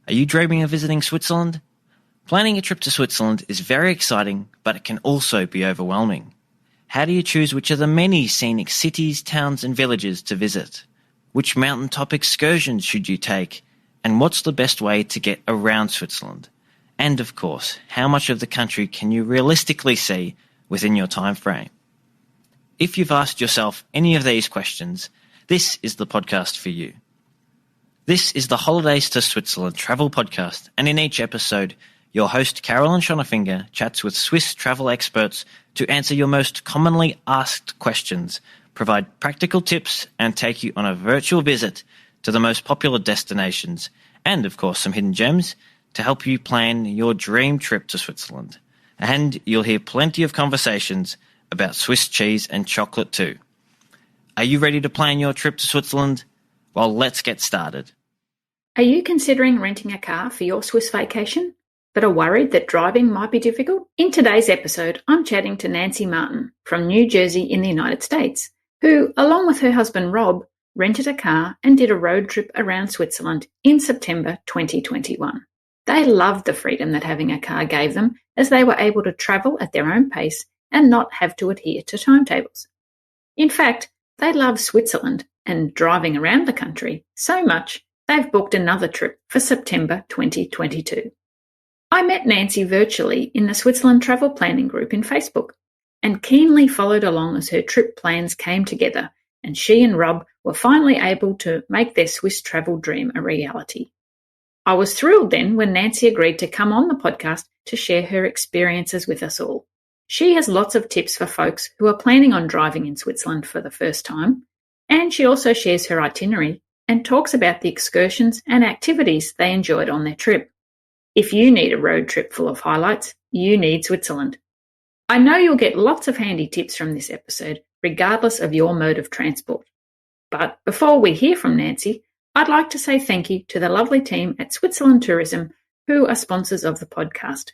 Are you dreaming of visiting Switzerland? Planning a trip to Switzerland is very exciting, but it can also be overwhelming. How do you choose which of the many scenic cities, towns and villages to visit? Which mountaintop excursions should you take? And what's the best way to get around Switzerland? And of course, how much of the country can you realistically see within your time frame? If you've asked yourself any of these questions, this is the podcast for you. This is the Holidays to Switzerland travel podcast, and in each episode, your host Carolyn Schonnefinger chats with Swiss travel experts to answer your most commonly asked questions, provide practical tips, and take you on a virtual visit to the most popular destinations, and of course some hidden gems to help you plan your dream trip to Switzerland. And you'll hear plenty of conversations about Swiss cheese and chocolate too. Are you ready to plan your trip to Switzerland? Well, let's get started. Are you considering renting a car for your Swiss vacation, but are worried that driving might be difficult? In today's episode, I'm chatting to Nansi Martin from New Jersey in the United States, who, along with her husband Rob, rented a car and did a road trip around Switzerland in September 2021. They loved the freedom that having a car gave them, as they were able to travel at their own pace and not have to adhere to timetables. In fact, they love Switzerland and driving around the country so much they've booked another trip for September 2022. I met Nansi virtually in the Switzerland Travel Planning group in Facebook and keenly followed along as her trip plans came together and she and Rob were finally able to make their Swiss travel dream a reality. I was thrilled then when Nansi agreed to come on the podcast to share her experiences with us all. She has lots of tips for folks who are planning on driving in Switzerland for the first time, and she also shares her itinerary and talks about the excursions and activities they enjoyed on their trip. If you need a road trip full of highlights, you need Switzerland. I know you'll get lots of handy tips from this episode, regardless of your mode of transport. But before we hear from Nansi, I'd like to say thank you to the lovely team at Switzerland Tourism, who are sponsors of the podcast.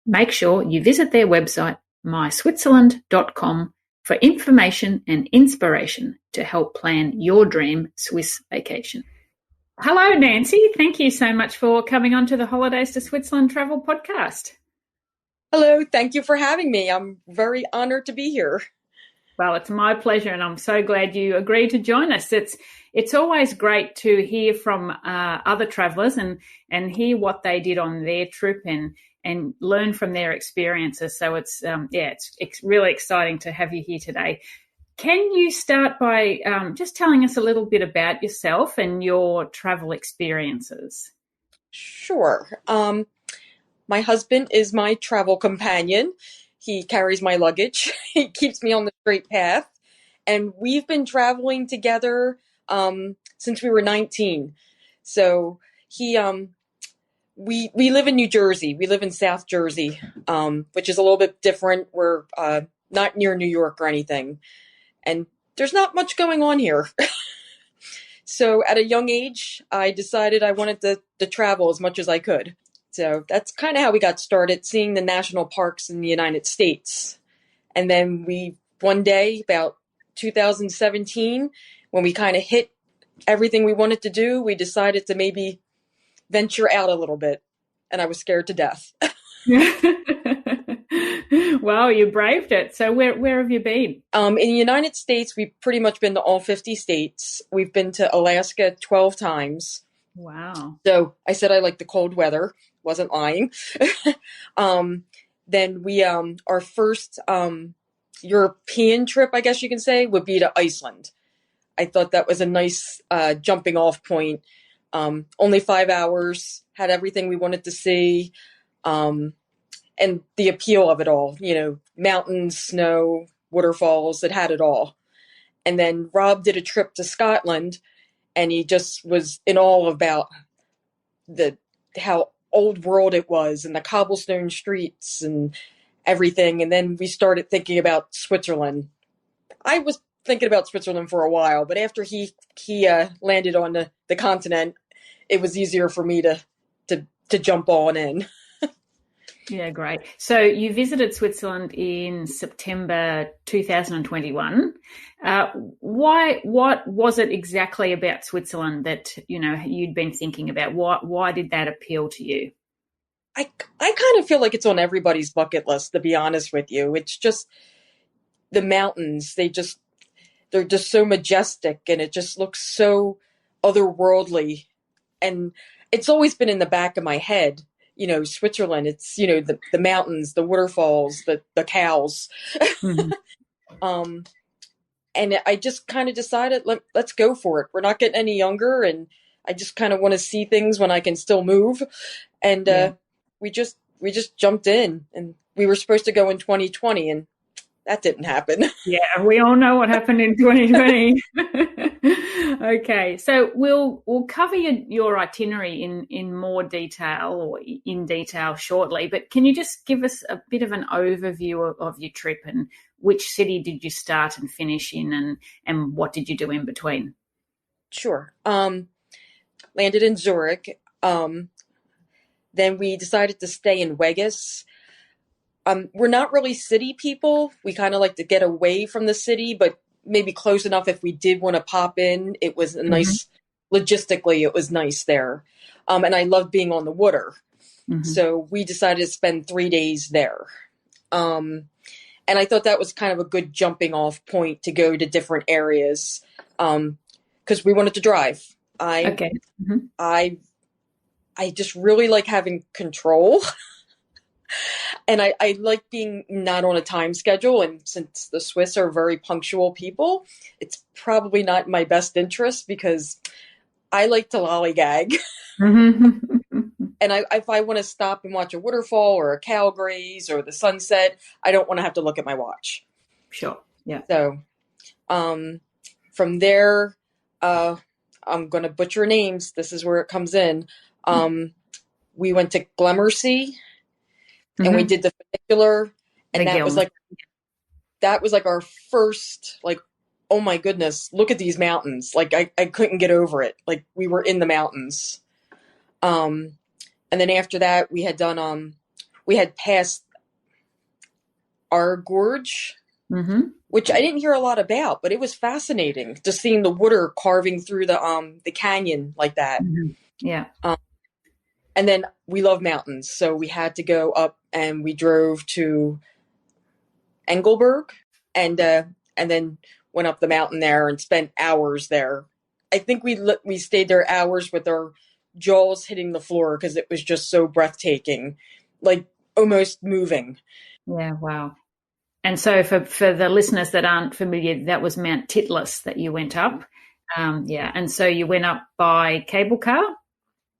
Make sure you visit their website, myswitzerland.com, for information and inspiration to help plan your dream Swiss vacation. Hello, Nansi. Thank you so much for coming on to the Holidays to Switzerland Travel podcast. Hello. Thank you for having me. I'm very honored to be here. Well, it's my pleasure, and I'm so glad you agreed to join us. It's always great to hear from other travellers and hear what they did on their trip and learn from their experiences. So it's really exciting to have you here today. Can you start by just telling us a little bit about yourself and your travel experiences? Sure. My husband is my travel companion. He carries my luggage. He keeps me on the straight path. And we've been traveling together since we were 19. So we live in New Jersey. We live in South Jersey, which is a little bit different. We're not near New York or anything. And there's not much going on here. So at a young age, I decided I wanted to travel as much as I could. So that's kind of how we got started, seeing the national parks in the United States. And then one day, about 2017, when we kind of hit everything we wanted to do, we decided to maybe venture out a little bit. And I was scared to death. Wow, you braved it. So where have you been? In the United States, we've pretty much been to all 50 states. We've been to Alaska 12 times. Wow. So I said I like the cold weather. Wasn't lying. Then our first European trip, I guess you can say, would be to Iceland. I thought that was a nice jumping off point. Only 5 hours, had everything we wanted to see. And the appeal of it all, mountains, snow, waterfalls, it had it all. And then Rob did a trip to Scotland, and he just was in awe about how old world it was and the cobblestone streets and everything. And then we started thinking about Switzerland. I was thinking about Switzerland for a while, but after he landed on the continent, it was easier for me to jump on in. Yeah, great. So you visited Switzerland in September 2021. What was it exactly about Switzerland that, you'd been thinking about? Why did that appeal to you? I kind of feel like it's on everybody's bucket list, to be honest with you. It's just the mountains. They're just so majestic, and it just looks so otherworldly. And it's always been in the back of my head, Switzerland. It's, the mountains, the waterfalls, the cows. Mhm. Um, and I just kind of decided, let's go for it. We're not getting any younger, and I just kind of want to see things when I can still move. And Yeah. we just jumped in, and we were supposed to go in 2020, and that didn't happen. Yeah, we all know what happened in 2020. Okay, so we'll cover your itinerary in more detail or in detail shortly, but can you just give us a bit of an overview of your trip and which city did you start and finish in and what did you do in between? Sure. Landed in Zurich. Then we decided to stay in Vegas. We're not really city people. We kind of like to get away from the city, but maybe close enough if we did want to pop in. It was a nice, logistically, it was nice there. And I loved being on the water. Mm-hmm. So we decided to spend 3 days there. And I thought that was kind of a good jumping off point to go to different areas because we wanted to drive. Okay. Mm-hmm. I just really like having control. And I like being not on a time schedule. And since the Swiss are very punctual people, it's probably not in my best interest because I like to lollygag. Mm-hmm. And if I want to stop and watch a waterfall or a cow graze or the sunset, I don't want to have to look at my watch. Sure. Yeah. So from there, I'm going to butcher names. This is where it comes in. We went to Glemersee. And we did the funicular, and that was like our first, like, oh my goodness, look at these mountains. Like I couldn't get over it. Like we were in the mountains. And then after that we had passed our gorge, which I didn't hear a lot about, but it was fascinating just seeing the water carving through the canyon like that. Mm-hmm. Yeah. And then we love mountains, so we had to go up, and we drove to Engelberg, and then went up the mountain there and spent hours there. I think we stayed there hours with our jaws hitting the floor because it was just so breathtaking, like almost moving. Yeah, wow. And so for the listeners that aren't familiar, that was Mount Titlis that you went up. Yeah, and so you went up by cable car?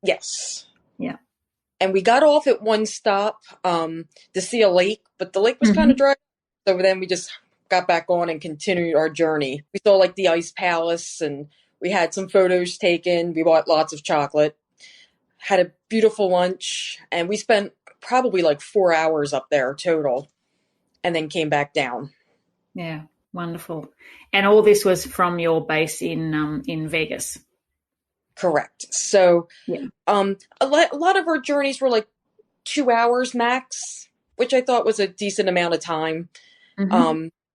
Yes. Yeah. And we got off at one stop to see a lake, but the lake was kind of dry. So then we just got back on and continued our journey. We saw like the ice palace, and we had some photos taken. We bought lots of chocolate, had a beautiful lunch, and we spent probably like 4 hours up there total, and then came back down. Yeah, wonderful. And all this was from your base in Vegas. Correct. So, yeah. A lot of our journeys were like 2 hours max, which I thought was a decent amount of time.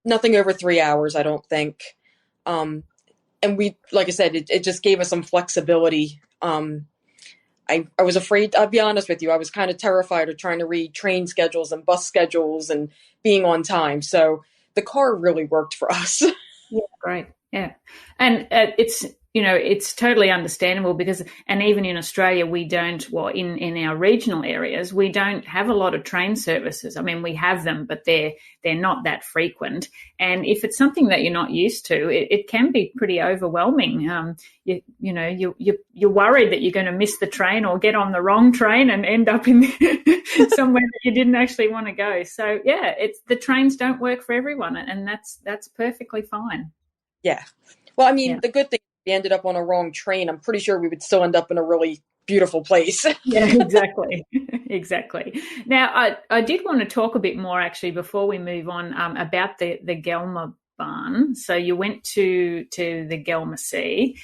Nothing over 3 hours, I don't think. And we, like I said, it just gave us some flexibility. I was afraid, I'll be honest with you, I was kind of terrified of trying to read train schedules and bus schedules and being on time. So the car really worked for us. Yeah, great. Yeah. And it's totally understandable because, and even in Australia, we don't, well, in our regional areas, we don't have a lot of train services. I mean, we have them, but they're not that frequent. And if it's something that you're not used to, it can be pretty overwhelming. You're worried that you're going to miss the train or get on the wrong train and end up in somewhere that you didn't actually want to go. So yeah, the trains don't work for everyone, and that's perfectly fine. Yeah. Well, I mean, The good thing, we ended up on a wrong train. I'm pretty sure we would still end up in a really beautiful place. Yeah, exactly. Exactly. Now, I did want to talk a bit more actually before we move on about the Gelmer Barn. So you went to the Gelmer Sea,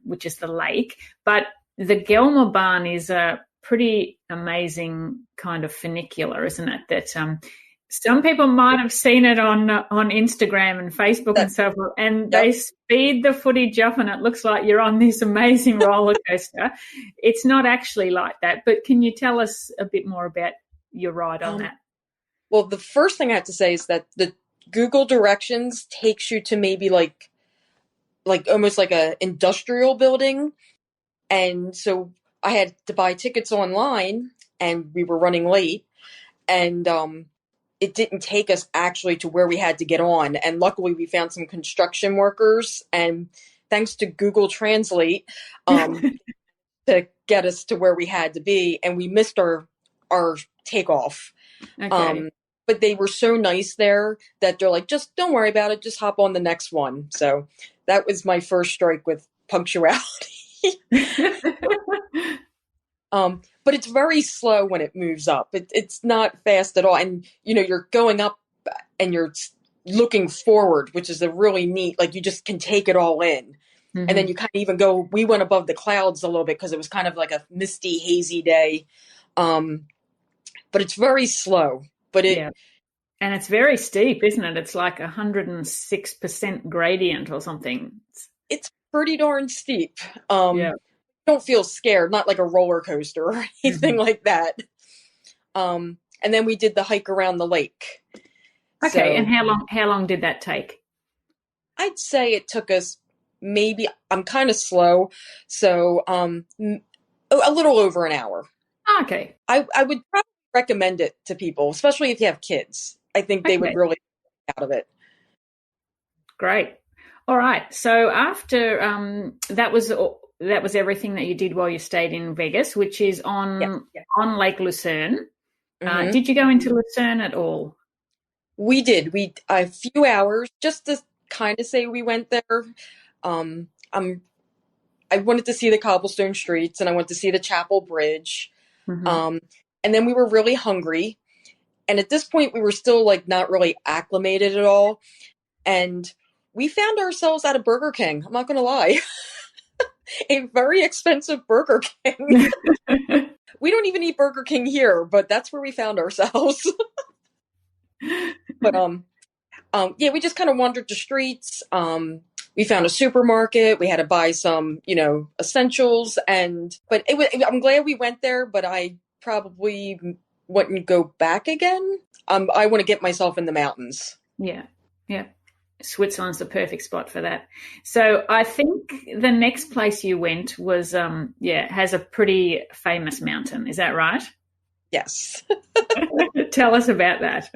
which is the lake, but the Gelmer Barn is a pretty amazing kind of funicular, isn't it? That some people might have seen it on Instagram and Facebook and so forth, and they speed the footage up and it looks like you're on this amazing roller coaster. It's not actually like that, but can you tell us a bit more about your ride on that? Well, the first thing I have to say is that the Google directions takes you to maybe like almost like a industrial building. And so I had to buy tickets online and we were running late, and it didn't take us actually to where we had to get on. And luckily we found some construction workers, and thanks to Google Translate, to get us to where we had to be. And we missed our takeoff. Okay. But they were so nice there that they're like, just don't worry about it. Just hop on the next one. So that was my first strike with punctuality. But it's very slow when it moves up. It's not fast at all. And, you're going up and you're looking forward, which is a really neat, like you just can take it all in. Mm-hmm. And then you kind of even we went above the clouds a little bit because it was kind of like a misty, hazy day. But it's very slow. But and it's very steep, isn't it? It's like 106% gradient or something. It's pretty darn steep. Don't feel scared, not like a roller coaster or anything like that. And then we did the hike around the lake. Okay, so, and how long did that take? I'd say it took us I'm kind of slow, so a little over an hour. Okay. I would probably recommend it to people, especially if you have kids. I think they would really get out of it. Great. All right. So after that was everything that you did while you stayed in Vegas, which is on Lake Lucerne. Mm-hmm. Did you go into Lucerne at all? We did. A few hours just to kind of say we went there. I wanted to see the cobblestone streets and I wanted to see the Chapel Bridge. Mm-hmm. And then we were really hungry. And at this point, we were still like not really acclimated at all. And we found ourselves at a Burger King. I'm not going to lie. A very expensive Burger King. We don't even eat Burger King here, but that's where we found ourselves. But we just kind of wandered the streets. We found a supermarket. We had to buy some, essentials. But I'm glad we went there, but I probably wouldn't go back again. I want to get myself in the mountains. Yeah. Switzerland's the perfect spot for that. So I think the next place you went was, has a pretty famous mountain. Is that right? Yes. Tell us about that.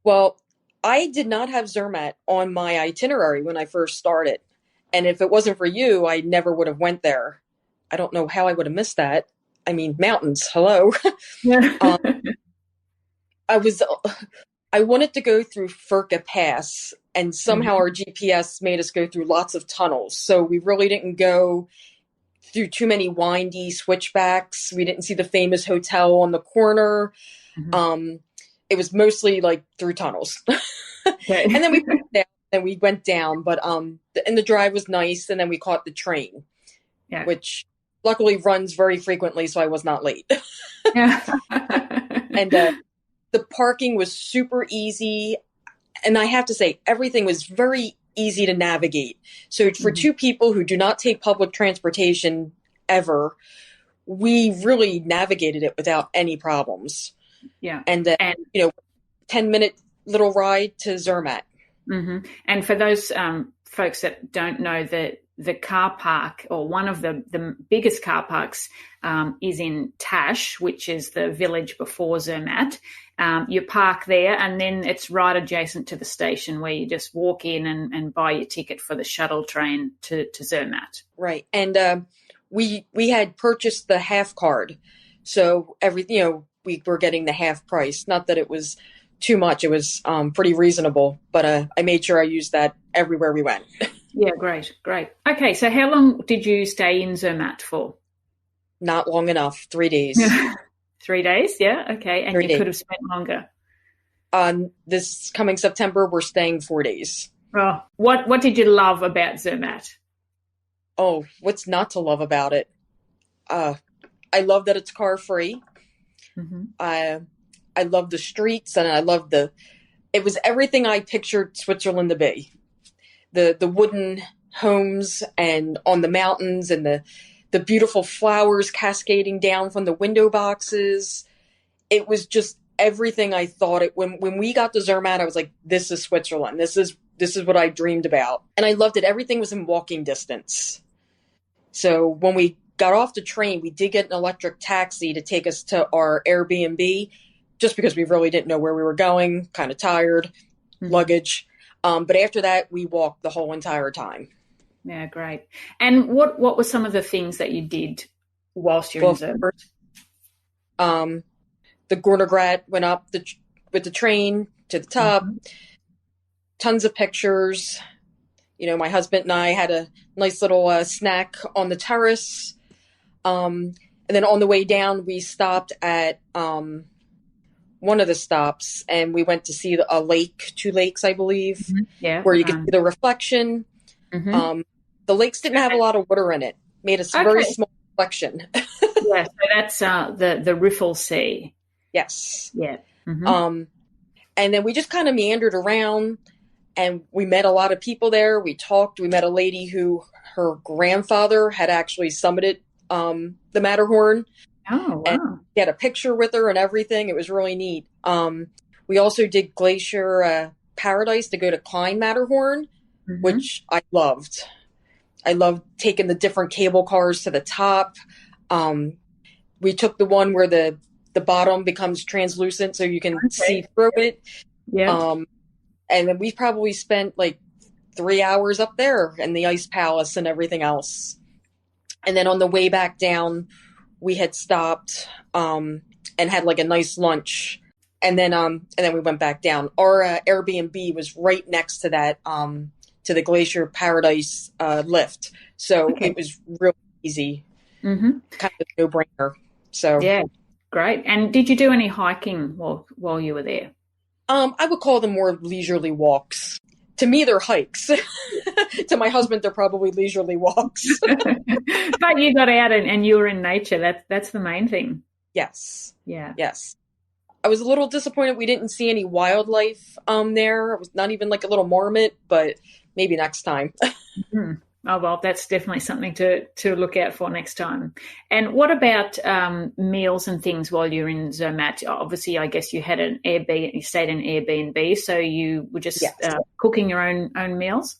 Well, I did not have Zermatt on my itinerary when I first started. And if it wasn't for you, I never would have went there. I don't know how I would have missed that. I mean, mountains, hello. I wanted to go through Furka Pass, and somehow our GPS made us go through lots of tunnels. So we really didn't go through too many windy switchbacks. We didn't see the famous hotel on the corner. Mm-hmm. It was mostly like through tunnels. Okay. And then we went down, but and the drive was nice. And then we caught the train, which luckily runs very frequently, so I was not late. And the parking was super easy. And I have to say, everything was very easy to navigate. So for two people who do not take public transportation ever, we really navigated it without any problems. Yeah. And 10-minute little ride to Zermatt. Mm-hmm. And for those folks that don't know, the car park, or one of the biggest car parks, is in Tash, which is the village before Zermatt. You park there, and then it's right adjacent to the station where you just walk in and buy your ticket for the shuttle train to Zermatt. Right. And we had purchased the half card. So we were getting the half price. Not that it was too much. It was pretty reasonable, but I made sure I used that everywhere we went. Yeah, great. Okay, so how long did you stay in Zermatt for? Not long enough, 3 days. 3 days, yeah, okay. And you could have spent longer. This coming September, we're staying 4 days. Oh, what did you love about Zermatt? Oh, what's not to love about it? I I love that it's car free. I love the streets, and I love it was everything I pictured Switzerland to be. The wooden homes and on the mountains, and the beautiful flowers cascading down from the window boxes. It was just everything I thought it. When we got to Zermatt, I was like, this is Switzerland. This is what I dreamed about. And I loved it. Everything was in walking distance. So when we got off the train, we did get an electric taxi to take us to our Airbnb, just because we really didn't know where we were going, kind of tired, luggage. But after that, we walked the whole entire time. Yeah, great. And what were some of the things that you did whilst you're in Zermatt? The Gornergrat went up with the train to the top. Tons of pictures. You know, my husband and I had a nice little snack on the terrace. And then on the way down, we stopped at one of the stops, and we went to see a lake, 2 lakes, I believe, where you could see the reflection. The lakes didn't have a lot of water in it. Made a very small reflection. Yeah, so that's the Riffel Sea. Yes. Yeah. And then we just kind of meandered around, and we met a lot of people there. We talked. We met a lady who her grandfather had actually summited the Matterhorn. Oh, wow. And we had a picture with her and everything. It was really neat. We also did Glacier Paradise to go to climb Matterhorn, which I loved. I loved taking the different cable cars to the top. We took the one where the bottom becomes translucent so you can see through it. Yeah. And then we probably spent like 3 hours up there in the Ice Palace and everything else. And then on the way back down, we had stopped and had like a nice lunch. And then we went back down. Our Airbnb was right next to that, to the Glacier Paradise lift. So it was really easy, kind of a no-brainer. So yeah, great. And did you do any hiking while you were there? I would call them more leisurely walks. To me, they're hikes. To my husband, they're probably leisurely walks. But you got out and you were in nature. That's the main thing. Yes. Yeah. Yes. I was a little disappointed we didn't see any wildlife there. It was not even like a little marmot, but maybe next time. Oh, well, that's definitely something to look out for next time. And what about meals and things while you're in Zermatt? Obviously, I guess you had an Airbnb, you stayed in Airbnb, so you were just cooking your own meals?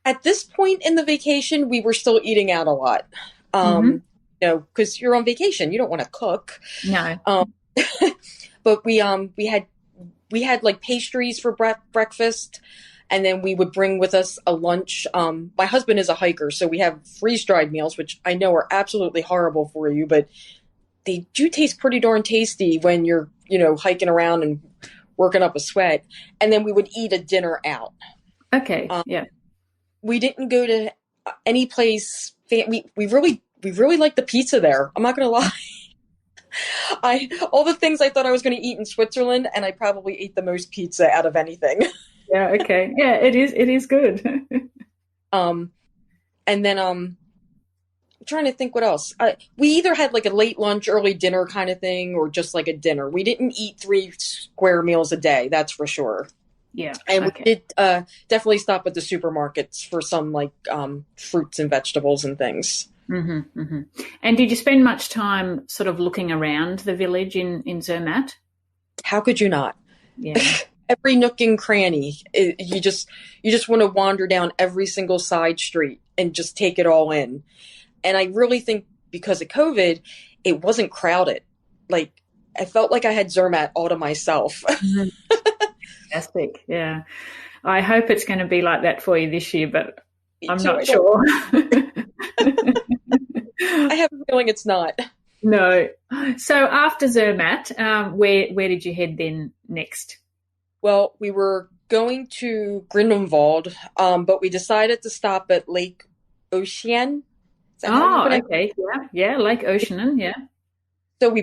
At this point in the vacation, we were still eating out a lot. You know, because you're on vacation, you don't want to cook. No. But we had like pastries for breakfast. And then we would bring with us a lunch. My husband is a hiker, so we have freeze-dried meals, which I know are absolutely horrible for you, but they do taste pretty darn tasty when you're, you know, hiking around and working up a sweat. And then we would eat a dinner out. Okay. Yeah. We didn't go to any place. We really liked the pizza there. I'm not going to lie. All the things I thought I was going to eat in Switzerland, and I probably ate the most pizza out of anything. Yeah, okay. Yeah, it is good. And then I'm trying to think what else. We either had like a late lunch, early dinner kind of thing, or just like a dinner. We didn't eat 3 square meals a day, that's for sure. Yeah. And we did definitely stop at the supermarkets for some like fruits and vegetables and things. And did you spend much time sort of looking around the village in Zermatt? How could you not? Yeah. Every nook and cranny. You just want to wander down every single side street and just take it all in. And I really think because of COVID, it wasn't crowded. Like I felt like I had Zermatt all to myself. Fantastic. Yeah. I hope it's going to be like that for you this year, but I'm not sure. I have a feeling it's not. No. So after Zermatt, where did you head then next? Well, we were going to Grindelwald, but we decided to stop at Lake Ocean. Oh, okay. Yeah, Lake Ocean, yeah. So we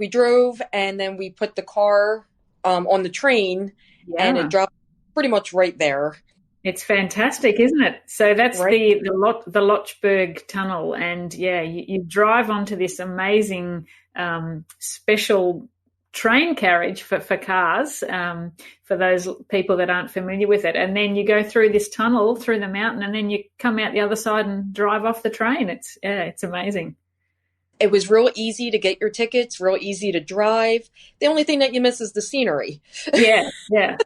drove, and then we put the car on the train, and it dropped pretty much right there. It's fantastic, isn't it? So that's Right. the Lochberg Tunnel, and yeah, you drive onto this amazing special train carriage for cars, for those people that aren't familiar with it, and then you go through this tunnel through the mountain, and then you come out the other side and drive off the train. It's amazing. It was real easy to get your tickets, real easy to drive. The only thing that you miss is the scenery. Yeah,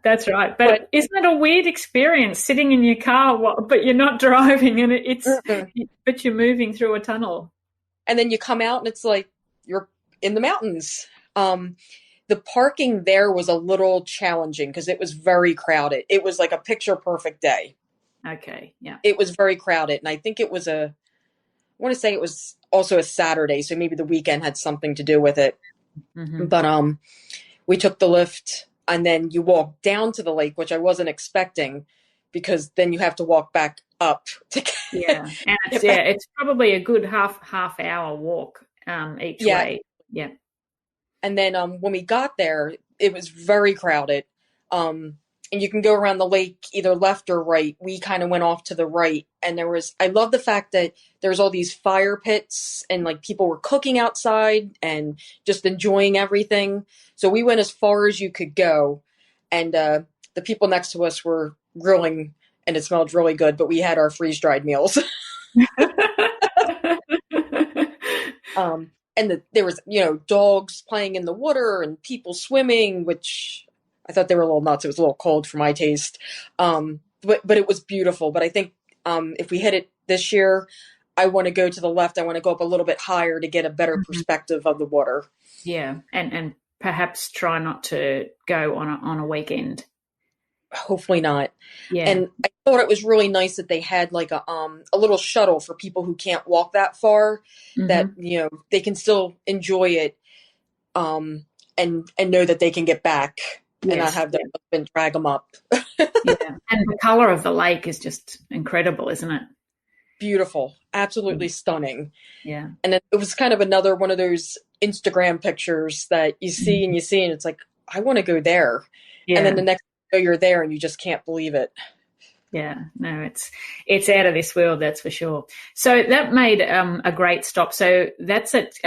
that's right. But But isn't it a weird experience sitting in your car, but you're not driving, and mm-mm. but you're moving through a tunnel? And then you come out and it's like you're in the mountains. The parking there was a little challenging because it was very crowded. It was like a picture perfect day. Okay, yeah. It was very crowded, and I think it was I want to say it was also a Saturday, so maybe the weekend had something to do with it. Hmm. But we took the lift, and then you walk down to the lake, which I wasn't expecting, because then you have to walk back up to Yeah, and get back. it's probably a good half hour walk each Yeah, way. Yeah. and then when we got there, it was very crowded. And you can go around the lake either left or right. We kind of went off to the right, and I love the fact that there's all these fire pits and like people were cooking outside and just enjoying everything. So we went as far as you could go, and the people next to us were grilling, and it smelled really good. But we had our freeze dried meals. And there was, dogs playing in the water and people swimming, which I thought they were a little nuts. It was a little cold for my taste. But it was beautiful. But I think if we hit it this year, I want to go to the left. I want to go up a little bit higher to get a better Mhm. perspective of the water. Yeah, and perhaps try not to go on a weekend. Hopefully not. Yeah. And I thought it was really nice that they had like a little shuttle for people who can't walk that far, that Hmm. they can still enjoy it, and know that they can get back and not Yes. have their Yeah. husband drag them up. Yeah. And the color of the lake is just incredible, isn't it? Beautiful, absolutely Mm. stunning. Yeah. And it was kind of another one of those Instagram pictures that you see and Mhm. you see, and it's like, I want to go there. And then Yeah. the next thing you know, you're there and you just can't believe it. Yeah, no, it's out of this world, that's for sure. So that made a great stop. So that's it.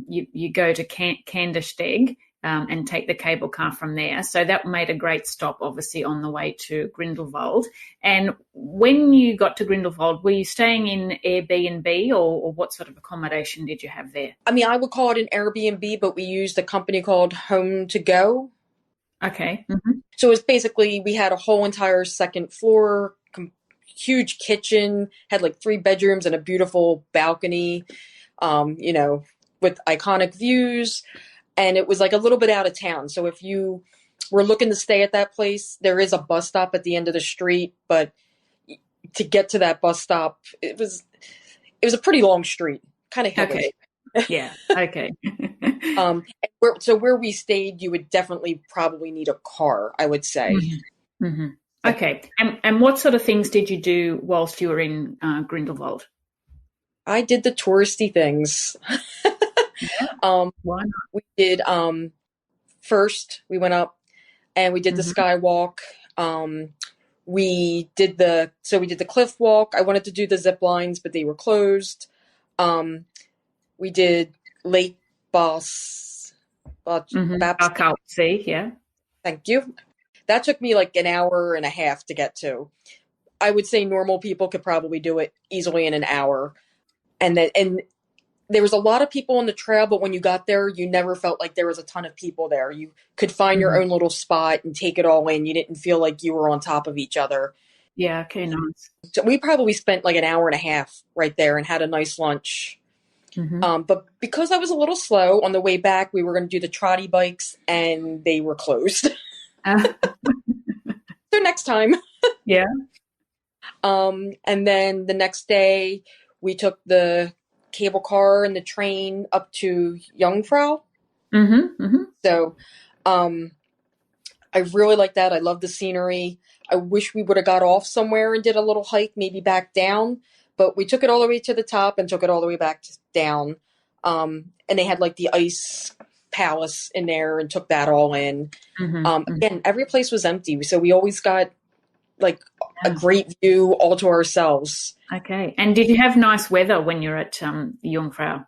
You go to Kandersteg and take the cable car from there. So that made a great stop, obviously, on the way to Grindelwald. And when you got to Grindelwald, were you staying in Airbnb, or what sort of accommodation did you have there? I mean, I would call it an Airbnb, but we used a company called Home to Go. Okay. Hmm. So it was basically, we had a whole entire second floor, huge kitchen, had like 3 bedrooms and a beautiful balcony, with iconic views. And it was like a little bit out of town. So if you were looking to stay at that place, there is a bus stop at the end of the street, but to get to that bus stop, it was a pretty long street, kind of hilly. Okay. Yeah. Okay. So where we stayed, you would definitely probably need a car, I would say. Hmm. But Okay. And what sort of things did you do whilst you were in Grindelwald? I did the touristy things. Yeah. Why We did first we went up and we did the not? skywalk. We did the cliff walk. I wanted to do the zip lines, but they were closed. Um, we did Lake Boss, Mm-hmm. Babs. Dark Sea, yeah. Thank you. That took me like an hour and a half to get to. I would say normal people could probably do it easily in an hour. And there was a lot of people on the trail, but when you got there, you never felt like there was a ton of people there. You could find your Hmm. own little spot and take it all in. You didn't feel like you were on top of each other. Yeah, okay, nice. So we probably spent like an hour and a half right there and had a nice lunch. Hmm. But because I was a little slow on the way back, we were going to do the trotty bikes and they were closed. Uh, So next time. yeah. And then the next day, we took the cable car and the train up to Jungfrau. Hmm. Hmm. So I really like that. I love the scenery. I wish we would have got off somewhere and did a little hike, maybe back down. But we took it all the way to the top and took it all the way back down. And they had like the ice palace in there and took that all in. Hmm. Again, every place was empty. So we always got like a great view all to ourselves. Okay. And did you have nice weather when you're at Jungfrau?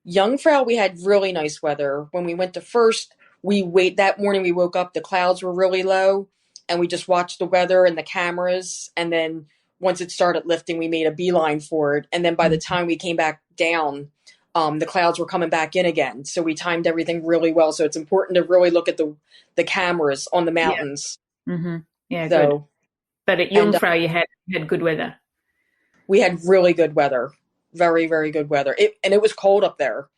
Jungfrau, we had really nice weather. When we went to first, that morning we woke up, the clouds were really low, and we just watched the weather and the cameras. And then once it started lifting, we made a beeline for it. And then by the time we came back down, the clouds were coming back in again. So we timed everything really well. So it's important to really look at the cameras on the mountains. Yeah, yeah, so, good. But at Jungfrau, you had good weather. We had really good weather. Very, very good weather. And it was cold up there.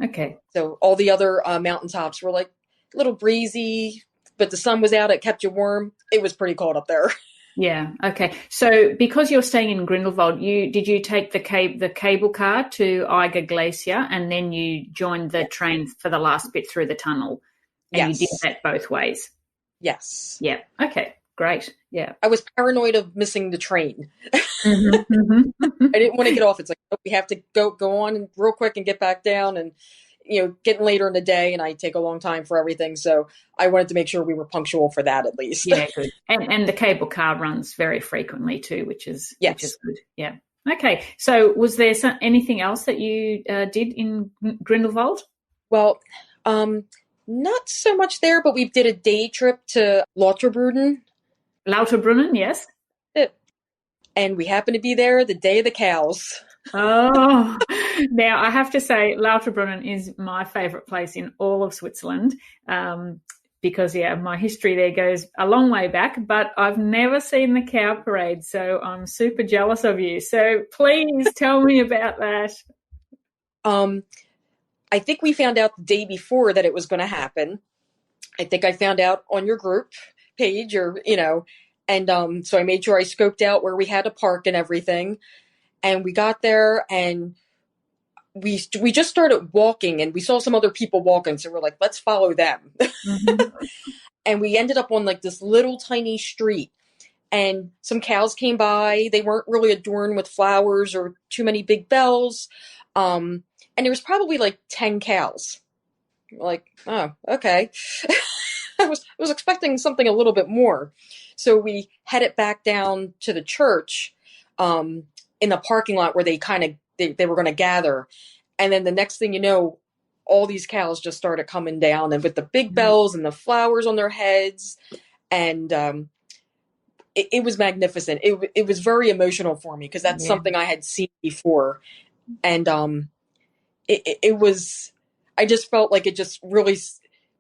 Okay. So all the other mountaintops were like a little breezy, but the sun was out. It kept you warm. It was pretty cold up there. Yeah. Okay. So because you're staying in Grindelwald, did you take the cable car to Eiger Glacier and then you joined the train for the last bit through the tunnel? And yes. You did that both ways? Yes. Yeah. Okay. Great. Yeah. I was paranoid of missing the train. Mm-hmm. I didn't want to get off. It's like, oh, we have to go on and real quick and get back down, and getting later in the day, and I take a long time for everything. So I wanted to make sure we were punctual for that at least. Yeah, good. And the cable car runs very frequently too, which is good. Yeah. Okay. So was there anything else that you did in Grindelwald? Well, not so much there, but we did a day trip to Lauterbrunnen. Lauterbrunnen, yes. And we happened to be there the day of the cows. Oh, now I have to say Lauterbrunnen is my favourite place in all of Switzerland because, my history there goes a long way back, but I've never seen the cow parade, so I'm super jealous of you. So please tell me about that. I think we found out the day before that it was going to happen. I think I found out on your group page and so I made sure I scoped out where we had to park and everything. And we got there and we just started walking and we saw some other people walking. So we're like, let's follow them. Mm-hmm. And we ended up on like this little tiny street and some cows came by. They weren't really adorned with flowers or too many big bells. And there was probably like 10 cows. We're like, oh, okay. I was expecting something a little bit more. So we headed back down to the church in the parking lot where they were going to gather. And then the next thing you know, all these cows just started coming down and with the big bells and the flowers on their heads. And it was magnificent. It was very emotional for me because that's something I had seen before. And it was, I just felt like it just really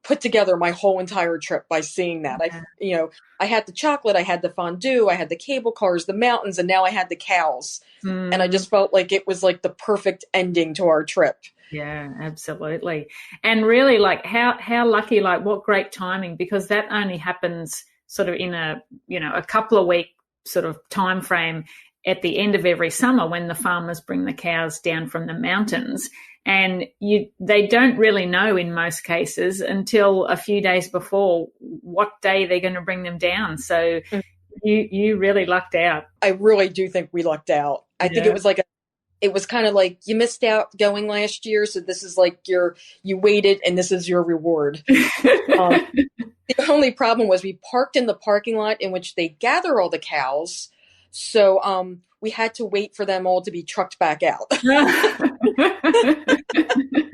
put together my whole entire trip by seeing that. I had the chocolate, I had the fondue, I had the cable cars, the mountains, and now I had the cows. And I just felt like it was like the perfect ending to our trip. Yeah, absolutely. And really like how lucky, like what great timing, because that only happens sort of in a couple of week sort of time frame at the end of every summer when the farmers bring the cows down from the mountains. And they don't really know in most cases until a few days before what day they're going to bring them down. So you really lucked out. I really do think we lucked out. I think it was like it was kind of like you missed out going last year, so this is like you waited and this is your reward. The only problem was we parked in the parking lot in which they gather all the cows. So we had to wait for them all to be trucked back out.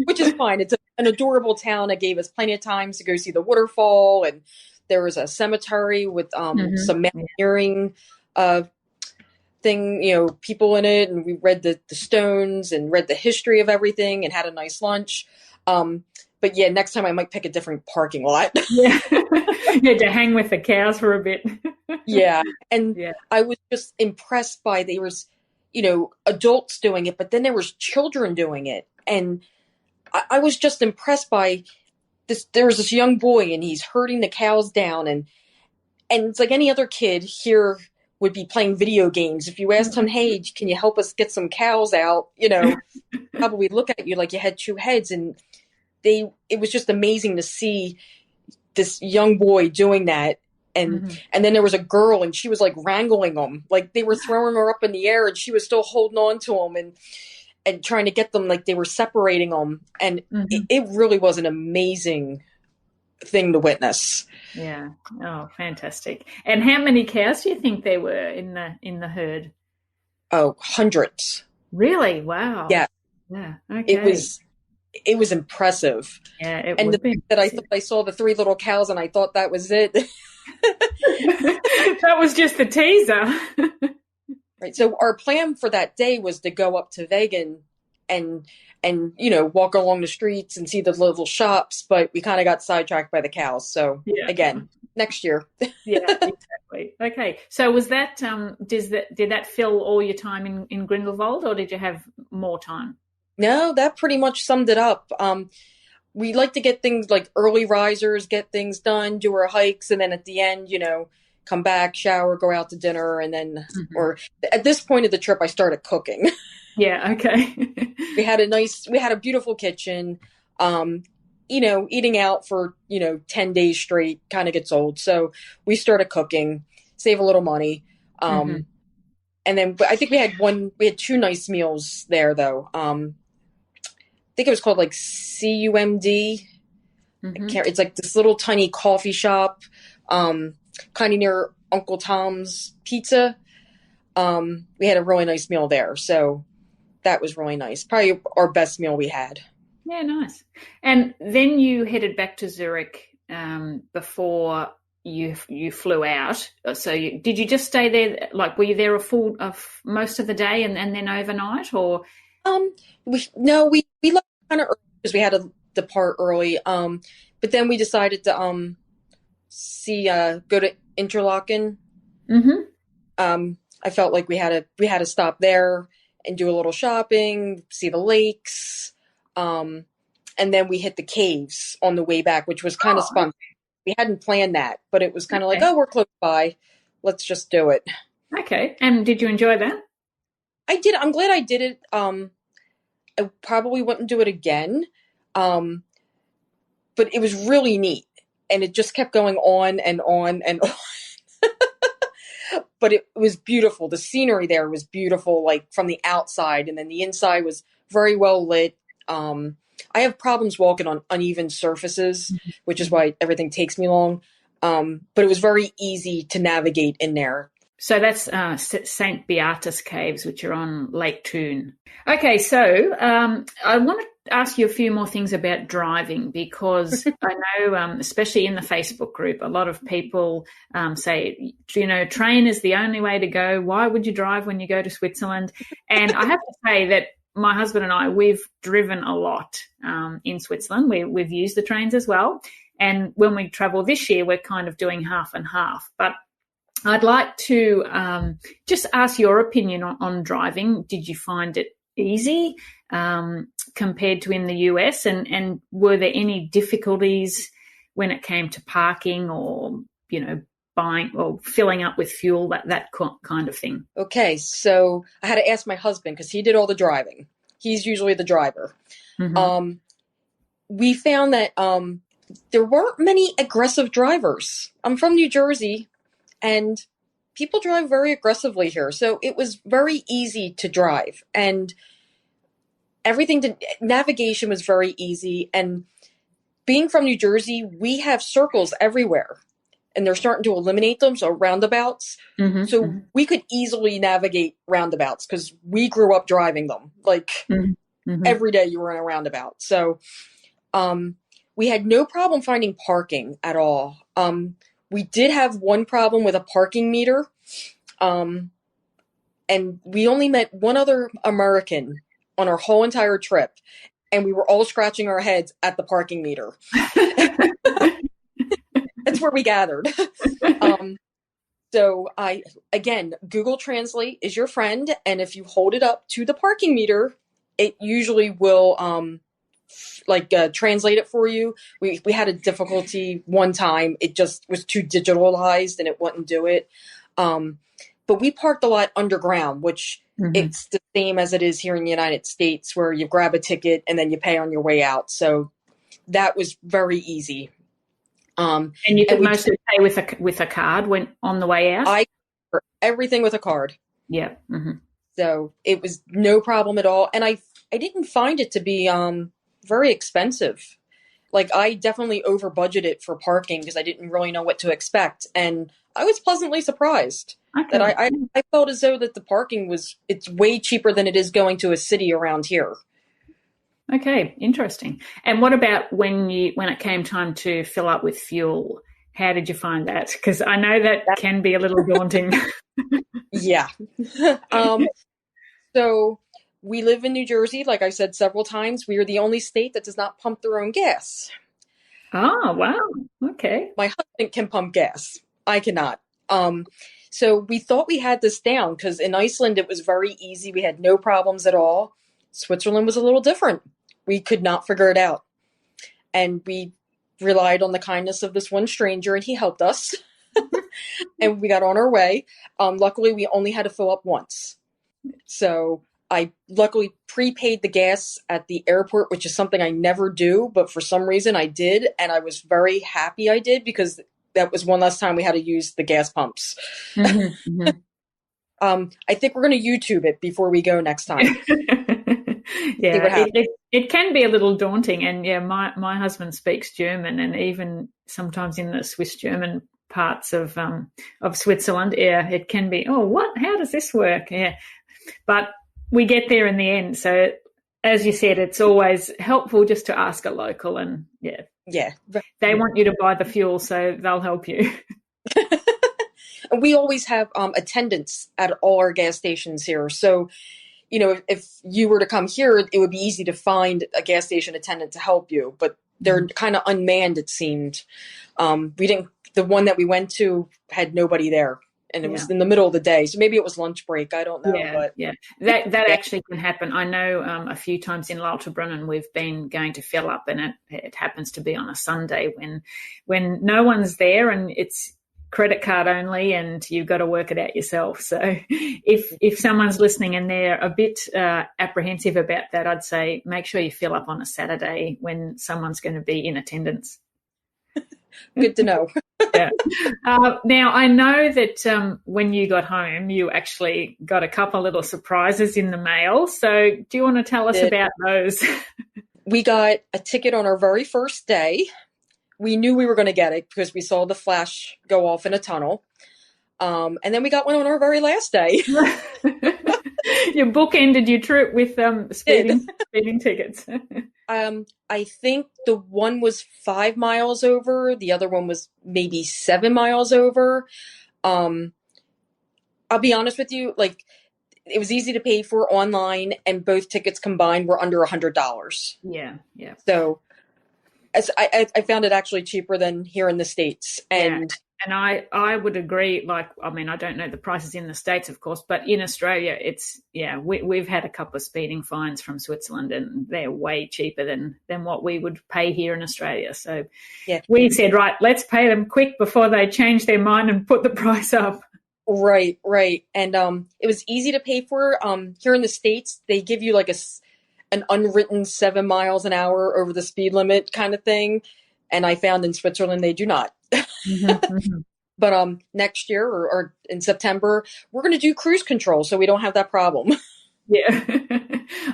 Which is fine. It's an adorable town. It gave us plenty of time to go see the waterfall, and there was a cemetery with some mountaineering thing, people in it, and we read the stones and read the history of everything and had a nice lunch. But yeah, next time I might pick a different parking lot. Yeah, to hang with the cows for a bit. Yeah, and I was just impressed by there was, adults doing it, but then there was children doing it, and I was just impressed by this. There was this young boy, and he's herding the cows down, and it's like any other kid here would be playing video games. If you asked him, "Hey, can you help us get some cows out?" Probably look at you like you had two heads, and it was just amazing to see this young boy doing that. And then there was a girl and she was like wrangling them, like they were throwing her up in the air and she was still holding on to them and trying to get them, like they were separating them. And it really was an amazing thing to witness. Yeah. Oh, fantastic. And how many cows do you think there were in the herd? Oh, hundreds. Really? Wow. Yeah. Yeah. It Okay. was impressive. Yeah, it And the would be fact that I impressive. thought I saw the 3 little cows and I thought that was it. That was just the teaser. Right. So our plan for that day was to go up to Vegas and walk along the streets and see the little shops, but we kind of got sidetracked by the cows. So Yeah. again, next year. Yeah, exactly. Okay. So was that did that fill all your time in Grindelwald, or did you have more time? No, that pretty much summed it up. We like to get things like early risers, get things done, do our hikes, and then at the end, come back, shower, go out to dinner, and then, or at this point of the trip, I started cooking. Yeah. Okay. We had a beautiful kitchen. Eating out for, 10 days straight kind of gets old. So we started cooking, save a little money. And then I think we had 2 nice meals there though. I think it was called like CUMD. It's like this little tiny coffee shop, kind of near Uncle Tom's Pizza. We had a really nice meal there. So that was really nice. Probably our best meal we had. Yeah, nice. And then you headed back to Zurich before you flew out. So did you just stay there? Like, were you there most of the day and then overnight, or? We left kind of early because we had to depart early. But then we decided to go to Interlaken. I felt like we had to stop there and do a little shopping, see the lakes. And then we hit the caves on the way back, which was kind of spontaneous. We hadn't planned that, but it was kind of like, oh, we're close by. Let's just do it. Okay. And did you enjoy that? I did. I'm glad I did it. I probably wouldn't do it again. But it was really neat. And it just kept going on and on and on. But it was beautiful. The scenery there was beautiful, like from the outside. And then the inside was very well lit. I have problems walking on uneven surfaces, which is why everything takes me long. But it was very easy to navigate in there. So that's St. Beatus Caves, which are on Lake Thun. Okay, so I want to ask you a few more things about driving, because I know, especially in the Facebook group, a lot of people say, train is the only way to go. Why would you drive when you go to Switzerland? And I have to say that my husband and I, we've driven a lot in Switzerland. We've used the trains as well. And when we travel this year, we're kind of doing half and half. But I'd like to just ask your opinion on driving. Did you find it easy compared to in the US? And were there any difficulties when it came to parking or, buying or filling up with fuel, that kind of thing? Okay, so I had to ask my husband because he did all the driving. He's usually the driver. We found that there weren't many aggressive drivers. I'm from New Jersey, and people drive very aggressively here. So it was very easy to drive, and navigation was very easy. And being from New Jersey, we have circles everywhere, and they're starting to eliminate them. So roundabouts. So we could easily navigate roundabouts because we grew up driving them. Like every day you were in a roundabout. So we had no problem finding parking at all. We did have one problem with a parking meter. And we only met one other American on our whole entire trip. And we were all scratching our heads at the parking meter. That's where we gathered. So Google Translate is your friend. And if you hold it up to the parking meter, it usually will translate it for you. We had a difficulty one time. It just was too digitalized and it wouldn't do it. But we parked a lot underground, which it's the same as it is here in the United States, where you grab a ticket and then you pay on your way out. So that was very easy. And you could mostly pay with a card when on the way out? I for everything with a card. Yeah. So it was no problem at all. And I didn't find it to be very expensive. Like, I definitely over budgeted for parking because I didn't really know what to expect. And I was pleasantly surprised that Okay. I felt as though that the parking it's way cheaper than it is going to a city around here. Okay, interesting. And what about when it came time to fill up with fuel? How did you find that? Because I know that can be a little daunting. Yeah. So we live in New Jersey. Like I said several times, we are the only state that does not pump their own gas. Oh, wow. Okay. My husband can pump gas. I cannot. So we thought we had this down because in Iceland it was very easy. We had no problems at all. Switzerland was a little different. We could not figure it out. And we relied on the kindness of this one stranger, and he helped us. And we got on our way. Luckily, we only had to fill up once. So I luckily prepaid the gas at the airport, which is something I never do, but for some reason I did. And I was very happy I did because that was one last time we had to use the gas pumps. Mm-hmm, mm-hmm. I think we're going to YouTube it before we go next time. Yeah, it can be a little daunting. And yeah, my husband speaks German, and even sometimes in the Swiss German parts of Switzerland, yeah, it can be, oh, what? How does this work? Yeah. But we get there in the end. So as you said, it's always helpful just to ask a local, and yeah, they want you to buy the fuel, so they'll help you. And we always have attendants at all our gas stations here. So, you know, if you were to come here, it would be easy to find a gas station attendant to help you, but they're kind of unmanned, it seemed. The one that we went to had nobody there. And it was in the middle of the day. So maybe it was lunch break. I don't know. That actually can happen. I know a few times in Lauterbrunnen we've been going to fill up, and it happens to be on a Sunday when no one's there and it's credit card only, and you've got to work it out yourself. So if someone's listening and they're a bit apprehensive about that, I'd say make sure you fill up on a Saturday when someone's going to be in attendance. Good to know. Yeah. Now, I know that when you got home, you actually got a couple little surprises in the mail. So do you want to tell us about those? We got a ticket on our very first day. We knew we were going to get it because we saw the flash go off in a tunnel. And then we got one on our very last day. You bookended your trip with speeding tickets. I think the one was 5 miles over. The other one was maybe 7 miles over. I'll be honest with you, like, it was easy to pay for online, and both tickets combined were under $100. Yeah. So I found it actually cheaper than here in the States. And I would agree. Like, I mean, I don't know the prices in the States, of course, but in Australia, we've had a couple of speeding fines from Switzerland, and they're way cheaper than what we would pay here in Australia. So we said, right, let's pay them quick before they change their mind and put the price up. Right. And it was easy to pay for. Here in the States, they give you like an unwritten 7 miles an hour over the speed limit kind of thing. And I found in Switzerland, they do not. Mm-hmm. But next year or in September, we're going to do cruise control, so we don't have that problem. Yeah.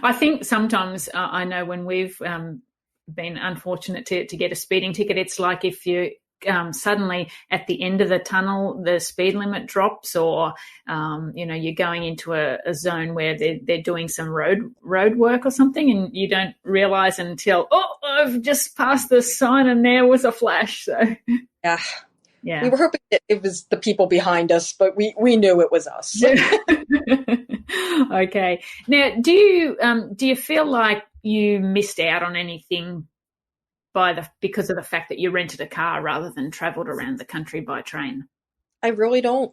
I think sometimes I know when we've been unfortunate to get a speeding ticket, it's like if you suddenly at the end of the tunnel, the speed limit drops, or, you're going into a zone where they're doing some road work or something, and you don't realize until, I've just passed the sign and there was a flash. So yeah. We were hoping it was the people behind us, but we knew it was us. Okay. Now, do you feel like you missed out on anything because of the fact that you rented a car rather than traveled around the country by train? I really don't.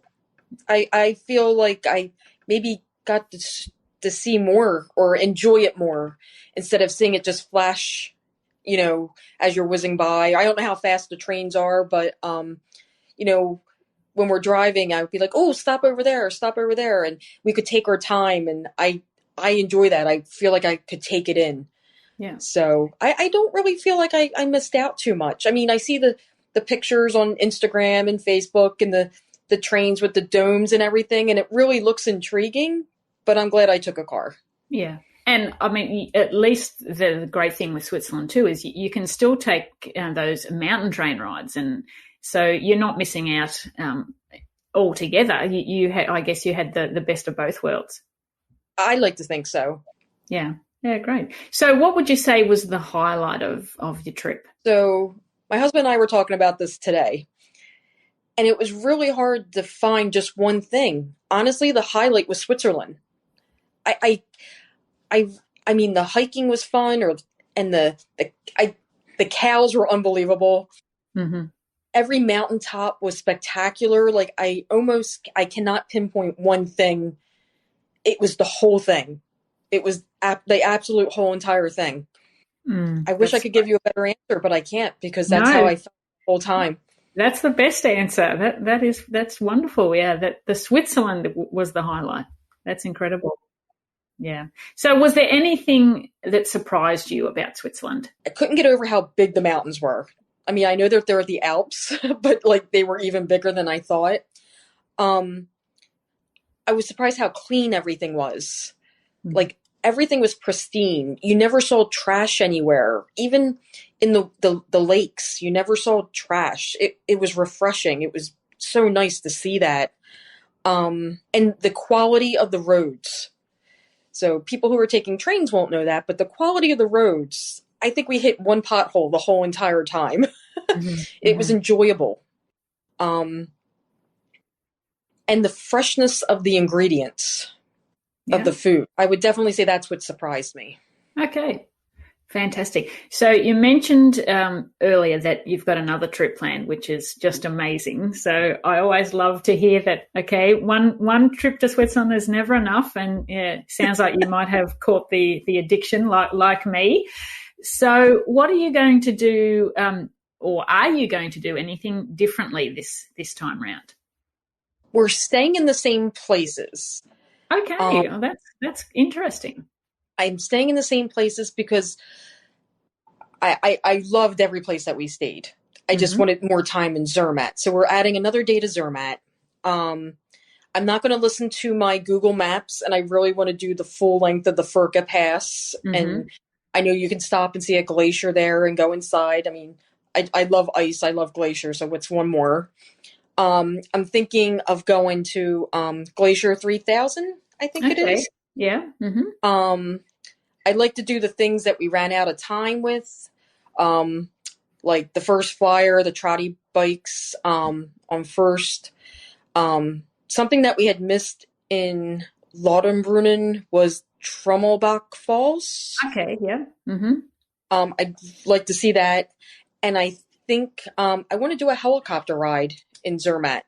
I feel like I maybe got to see more or enjoy it more instead of seeing it just flash, as you're whizzing by. I don't know how fast the trains are, but, when we're driving, I would be like, oh, stop over there. And we could take our time. And I enjoy that. I feel like I could take it in. Yeah. So I don't really feel like I missed out too much. I mean, I see the pictures on Instagram and Facebook and the trains with the domes and everything, and it really looks intriguing, but I'm glad I took a car. Yeah. And I mean, at least the great thing with Switzerland too is you can still take those mountain train rides, and so you're not missing out altogether. I guess you had the best of both worlds. I like to think so. Yeah, great. So, what would you say was the highlight of your trip? So, my husband and I were talking about this today, and it was really hard to find just one thing. Honestly, the highlight was Switzerland. I mean, the hiking was fun, and the cows were unbelievable. Mm-hmm. Every mountaintop was spectacular. Like I cannot pinpoint one thing. It was the whole thing. It was the absolute whole entire thing. I wish I could give you a better answer, but I can't, because that's how I felt the whole time. That's the best answer. That's wonderful. Yeah, that the Switzerland was the highlight. That's incredible. Yeah. So was there anything that surprised you about Switzerland? I couldn't get over how big the mountains were. I mean, I know that they're the Alps, but like they were even bigger than I thought. I was surprised how clean everything was. Mm-hmm. Like everything was pristine. You never saw trash anywhere. Even in the lakes, you never saw trash. It was refreshing. It was so nice to see that. And the quality of the roads. So people who are taking trains won't know that, but the quality of the roads, I think we hit one pothole the whole entire time. Mm-hmm. It was enjoyable. And the freshness of the ingredients of the food. I would definitely say that's what surprised me. Okay. Fantastic. So you mentioned earlier that you've got another trip planned, which is just amazing. So I always love to hear that, okay, one trip to Switzerland is never enough. And yeah, sounds like you might have caught the addiction like me. So what are you going to do, or are you going to do anything differently this time round? We're staying in the same places. Okay, that's interesting. I'm staying in the same places because I loved every place that we stayed. I just wanted more time in Zermatt. So we're adding another day to Zermatt. I'm not going to listen to my Google Maps, and I really want to do the full length of the Furka Pass. Mm-hmm. And I know you can stop and see a glacier there and go inside. I mean, I love ice. I love glaciers. So what's one more? I'm thinking of going to Glacier 3000, I think it is. Yeah. Mm-hmm. I'd like to do the things that we ran out of time with, like the first flyer, the trotty bikes on first. Something that we had missed in Lautenbrunnen was Trommelbach Falls. Okay, yeah. Mm-hmm. I'd like to see that. And I think I want to do a helicopter ride in Zermatt.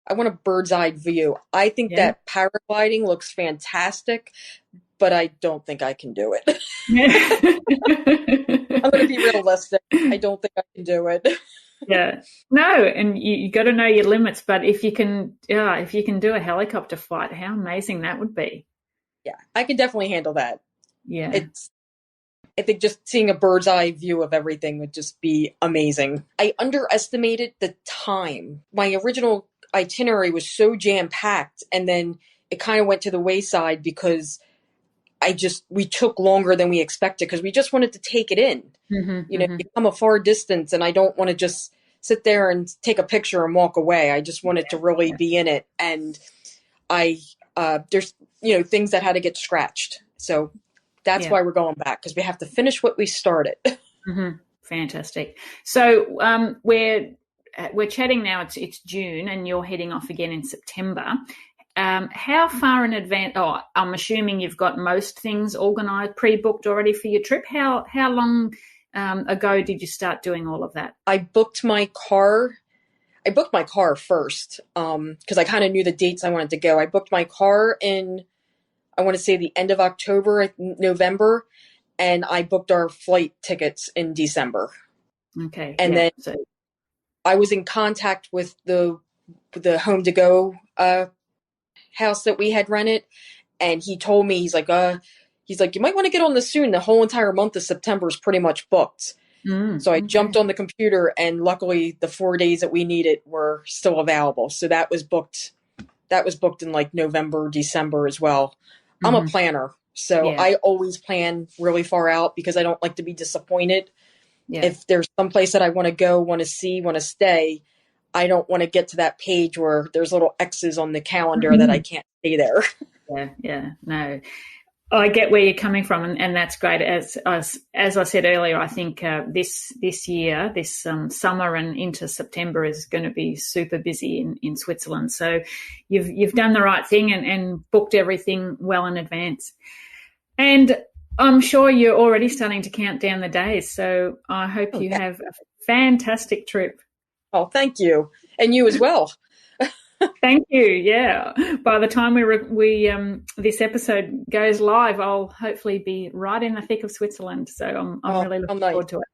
I want a bird's eye view. I think that paragliding looks fantastic, but I don't think I can do it. I'm going to be realistic. I don't think I can do it. Yeah. No, and you got to know your limits, but if you can do a helicopter flight, how amazing that would be. Yeah, I can definitely handle that. Yeah. I think just seeing a bird's eye view of everything would just be amazing. I underestimated the time. My original itinerary was so jam-packed, and then it kind of went to the wayside because we took longer than we expected because we just wanted to take it in. Mm-hmm, you come a far distance, and I don't want to just sit there and take a picture and walk away. I just wanted to really be in it. And there's, things that had to get scratched. So that's why we're going back, because we have to finish what we started. Mm-hmm. Fantastic. So we're chatting now. It's June, and you're heading off again in September. How far in advance? Oh, I'm assuming you've got most things organised, pre-booked already for your trip. How long ago did you start doing all of that? I booked my car. I booked my car first because I kind of knew the dates I wanted to go. I booked my car in, I want to say, the end of October, November, and I booked our flight tickets in December. Okay. And then I was in contact with the home to go house that we had rented, and he told me, he's like, you might want to get on this soon. The whole entire month of September is pretty much booked. So I jumped on the computer, and luckily the 4 days that we needed were still available. So that was booked. That was booked in like November, December as well. I'm a planner. So Yeah. I always plan really far out because I don't like to be disappointed. Yeah. If there's some place that I want to go, want to see, want to stay, I don't want to get to that page where there's little X's on the calendar that I can't stay there. Yeah. No, I get where you're coming from, and that's great. As I said earlier, I think this year, this summer and into September is going to be super busy in Switzerland. So you've done the right thing and booked everything well in advance. And I'm sure you're already starting to count down the days. So I hope you have a fantastic trip. Oh, thank you. And you as well. Thank you. Yeah. By the time we this episode goes live, I'll hopefully be right in the thick of Switzerland. So I'm really looking forward to it.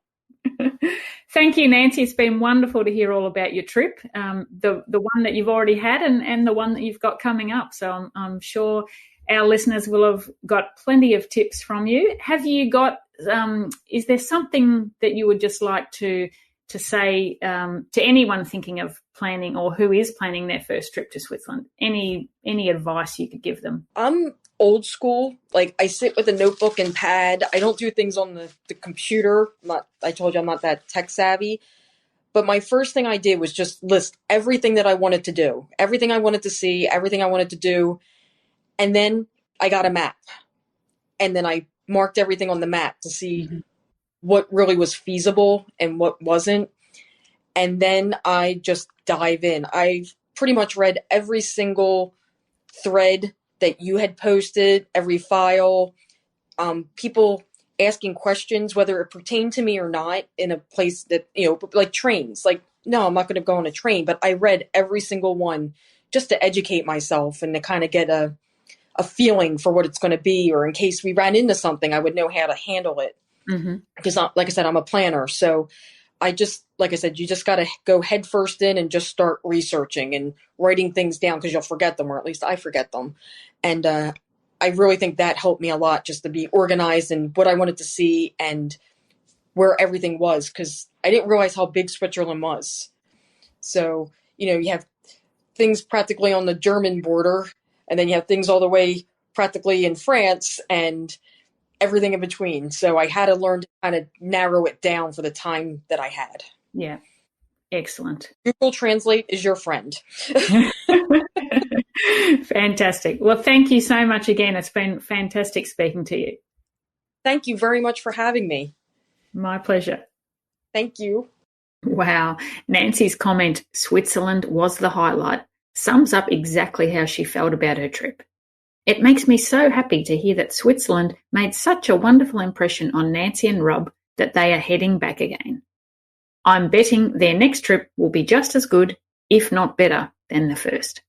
Thank you, Nancy. It's been wonderful to hear all about your trip, the one that you've already had and the one that you've got coming up. So I'm sure our listeners will have got plenty of tips from you. Have you got? Is there something that you would just like to say to anyone thinking of planning or who is planning their first trip to Switzerland? Any advice you could give them? I'm old school. Like, I sit with a notebook and pad. I don't do things on the computer. I told you I'm not that tech savvy. But my first thing I did was just list everything that I wanted to do, everything I wanted to see, everything I wanted to do. And then I got a map. And then I marked everything on the map to see what really was feasible and what wasn't. And then I just dive in. I've pretty much read every single thread that you had posted, every file, people asking questions, whether it pertained to me or not, in a place that, like trains. Like, no, I'm not going to go on a train, but I read every single one just to educate myself and to kind of get a feeling for what it's going to be, or in case we ran into something, I would know how to handle it. Because, like I said, I'm a planner. So I just, like I said, you just got to go head first in and just start researching and writing things down, because you'll forget them, or at least I forget them. And I really think that helped me a lot, just to be organized and what I wanted to see and where everything was, because I didn't realize how big Switzerland was. So, you have things practically on the German border, and then you have things all the way practically in France, and everything in between. So I had to learn to kind of narrow it down for the time that I had. Yeah. Excellent. Google Translate is your friend. Fantastic. Well, thank you so much again. It's been fantastic speaking to you. Thank you very much for having me. My pleasure. Thank you. Wow. Nancy's comment, Switzerland was the highlight, sums up exactly how she felt about her trip. It makes me so happy to hear that Switzerland made such a wonderful impression on Nansi and Rob that they are heading back again. I'm betting their next trip will be just as good, if not better, than the first.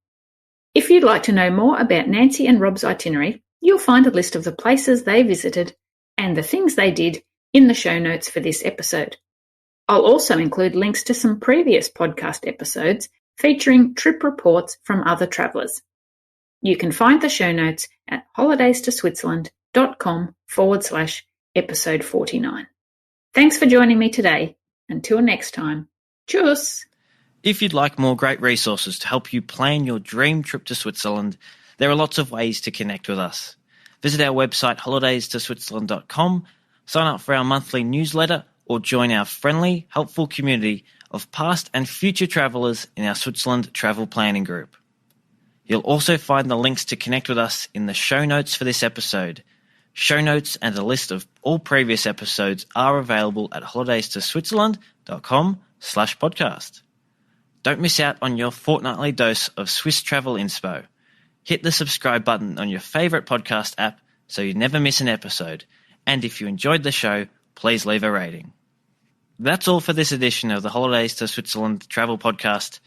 If you'd like to know more about Nansi and Rob's itinerary, you'll find a list of the places they visited and the things they did in the show notes for this episode. I'll also include links to some previous podcast episodes featuring trip reports from other travellers. You can find the show notes at holidaystoswitzerland.com/episode 49. Thanks for joining me today. Until next time, tschüss. If you'd like more great resources to help you plan your dream trip to Switzerland, there are lots of ways to connect with us. Visit our website holidaystoswitzerland.com, sign up for our monthly newsletter, or join our friendly, helpful community of past and future travellers in our Switzerland travel planning group. You'll also find the links to connect with us in the show notes for this episode. Show notes and a list of all previous episodes are available at holidaystoswitzerland.com/podcast. Don't miss out on your fortnightly dose of Swiss travel inspo. Hit the subscribe button on your favourite podcast app so you never miss an episode. And if you enjoyed the show, please leave a rating. That's all for this edition of the Holidays to Switzerland Travel Podcast.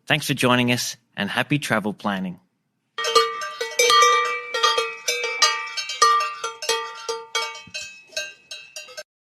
Thanks for joining us, and happy travel planning.